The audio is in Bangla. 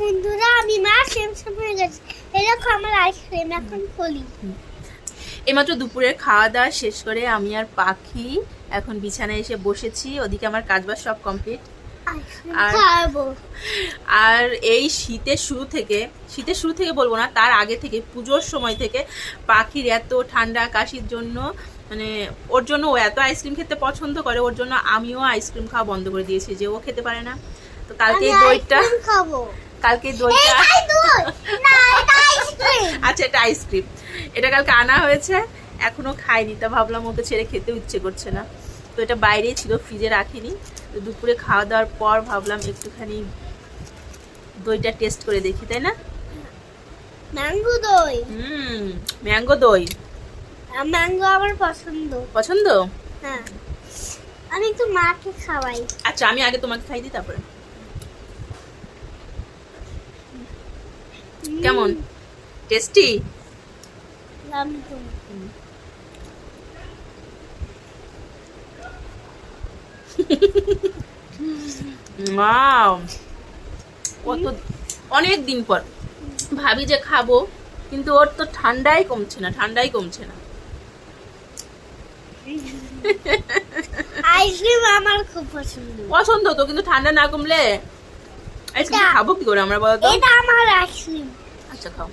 বন্ধুরা, আমি মা সেম হয়ে গেছি। এরকম আমার আইসক্রিম এখন খুলি। এইমাত্র দুপুরের খাওয়া দাওয়া শেষ করে আমি আর পাখি এখন বিছানায় এসে বসেছি। ওদিকে আমার কাজবাজ সব কমপ্লিট। আর এই শীতের শুরু থেকে বলবো না, তার আগে থেকে পুজোর সময় থেকে পাখির এত ঠান্ডা কাশির জন্য, মানে ওর জন্য ও এত আইসক্রিম খেতে পছন্দ করে, ওর জন্য আমিও আইসক্রিম খাওয়া বন্ধ করে দিয়েছি, যে ও খেতে পারে না। তো কালকে দইটা আচ্ছা, এটা আইসক্রিম, এটা কালকে আনা হয়েছে, এখনো খাইনি। তা ভাবলাম ওকে ছেড়ে খেতে ইচ্ছে করছে না, তো এটা বাইরেই ছিল, ফ্রিজে রাখিনি। তো দুপুরে খাওয়া দাওয়ার পর ভাবলাম একটুখানি দইটা টেস্ট করে দেখি, তাই না? ম্যাঙ্গো দই। ম্যাঙ্গো দই, ম্যাঙ্গো আমার পছন্দ। হ্যাঁ, আমি একটু মাকে খাওয়াই। আচ্ছা, আমি আগে তোমাকে খাই দিই, তারপরে। কেমন টেস্টি? কত অনেক দিন পর ভাবি যে খাবো, কিন্তু ওর তো ঠান্ডাই কমছে না। আইসক্রিম আমার খুব পছন্দ তো, কিন্তু ঠান্ডা না কমলে আইসক্রিম খাবো কি করে আমরা, বলো তো? এটা আমার আইসক্রিম। আচ্ছা, খাও।